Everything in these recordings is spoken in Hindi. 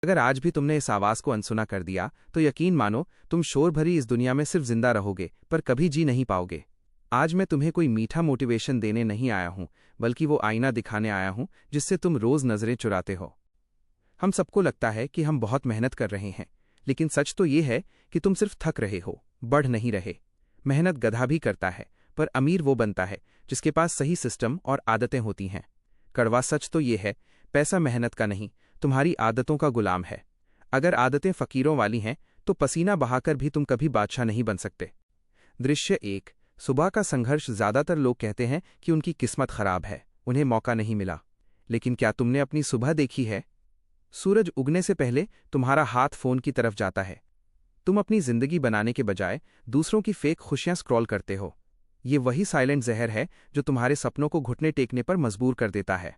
अगर आज भी तुमने इस आवाज़ को अनसुना कर दिया तो यकीन मानो तुम शोर भरी इस दुनिया में सिर्फ जिंदा रहोगे पर कभी जी नहीं पाओगे। आज मैं तुम्हें कोई मीठा मोटिवेशन देने नहीं आया हूं, बल्कि वो आईना दिखाने आया हूं जिससे तुम रोज नजरें चुराते हो। हम सबको लगता है कि हम बहुत मेहनत कर रहे हैं, लेकिन सच तो ये है कि तुम सिर्फ थक रहे हो, बढ़ नहीं रहे। मेहनत गधा भी करता है, पर अमीर वो बनता है जिसके पास सही सिस्टम और आदतें होती हैं। कड़वा सच तो ये है, पैसा मेहनत का नहीं, तुम्हारी आदतों का गुलाम है। अगर आदतें फकीरों वाली हैं तो पसीना बहाकर भी तुम कभी बादशाह नहीं बन सकते। दृश्य 1। सुबह का संघर्ष। ज्यादातर लोग कहते हैं कि उनकी किस्मत खराब है, उन्हें मौका नहीं मिला। लेकिन क्या तुमने अपनी सुबह देखी है? सूरज उगने से पहले तुम्हारा हाथ फोन की तरफ जाता है। तुम अपनी जिंदगी बनाने के बजाय दूसरों की फेक खुशियां स्क्रॉल करते हो। ये वही साइलेंट जहर है जो तुम्हारे सपनों को घुटने टेकने पर मजबूर कर देता है।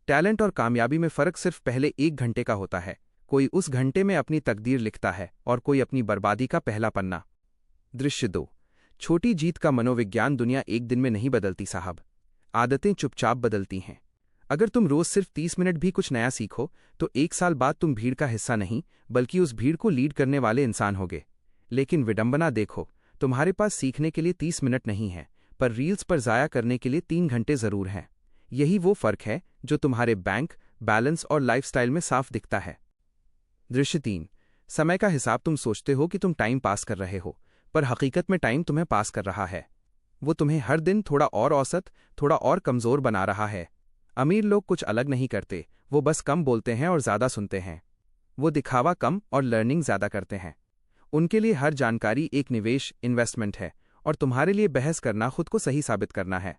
टैलेंट और कामयाबी में फर्क सिर्फ पहले 1 घंटे का होता है। कोई उस घंटे में अपनी तकदीर लिखता है और कोई अपनी बर्बादी का पहला पन्ना। दृश्य 2। छोटी जीत का मनोविज्ञान। दुनिया एक दिन में नहीं बदलती साहब, आदतें चुपचाप बदलती हैं। अगर तुम रोज सिर्फ 30 मिनट भी कुछ नया सीखो तो 1 साल बाद तुम भीड़ का हिस्सा नहीं बल्कि उस भीड़ को लीड करने वाले इंसान होगे। लेकिन विडंबना देखो, तुम्हारे पास सीखने के लिए 30 मिनट नहीं है, पर रील्स पर जाया करने के लिए 3 घंटे जरूर हैं। यही वो फर्क है जो तुम्हारे बैंक बैलेंस और लाइफस्टाइल में साफ दिखता है। दृश्य 3। समय का हिसाब। तुम सोचते हो कि तुम टाइम पास कर रहे हो, पर हकीकत में टाइम तुम्हें पास कर रहा है। वो तुम्हें हर दिन थोड़ा और औसत, थोड़ा और कमजोर बना रहा है। अमीर लोग कुछ अलग नहीं करते, वो बस कम बोलते हैं और ज्यादा सुनते हैं। वो दिखावा कम और लर्निंग ज्यादा करते हैं। उनके लिए हर जानकारी एक निवेश इन्वेस्टमेंट है, और तुम्हारे लिए बहस करना खुद को सही साबित करना है।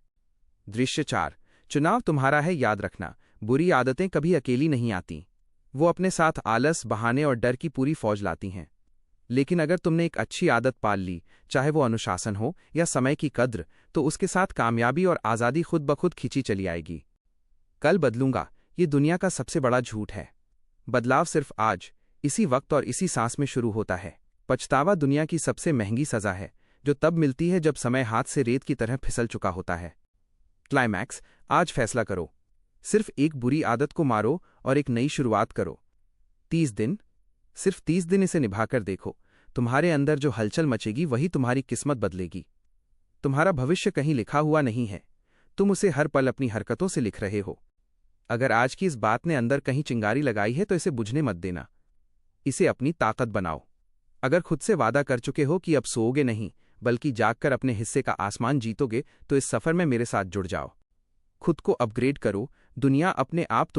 दृश्य 4। चुनाव तुम्हारा है, याद रखना, बुरी आदतें कभी अकेली नहीं आती। वो अपने साथ आलस, बहाने और डर की पूरी फौज लाती हैं। लेकिन अगर तुमने एक अच्छी आदत पाल ली, चाहे वो अनुशासन हो या समय की कद्र, तो उसके साथ कामयाबी और आज़ादी खुद ब खुद खींची चली आएगी। कल बदलूंगा, ये दुनिया का सबसे बड़ा झूठ है। बदलाव सिर्फ आज, इसी वक्त और इसी सांस में शुरू होता है। पछतावा दुनिया की सबसे महंगी सजा है, जो तब मिलती है जब समय हाथ से रेत की तरह फिसल चुका होता है। क्लाइमैक्स। आज फैसला करो, सिर्फ एक बुरी आदत को मारो और एक नई शुरुआत करो। 30 दिन, सिर्फ 30 दिन इसे निभाकर देखो। तुम्हारे अंदर जो हलचल मचेगी वही तुम्हारी किस्मत बदलेगी। तुम्हारा भविष्य कहीं लिखा हुआ नहीं है, तुम उसे हर पल अपनी हरकतों से लिख रहे हो। अगर आज की इस बात ने अंदर कहीं चिंगारी लगाई है तो इसे बुझने मत देना, इसे अपनी ताकत बनाओ। अगर खुद से वादा कर चुके हो कि अब सोओगे नहीं बल्कि जागकर अपने हिस्से का आसमान जीतोगे, तो इस सफर में मेरे साथ जुड़ जाओ। खुद को अपग्रेड करो, दुनिया अपने आप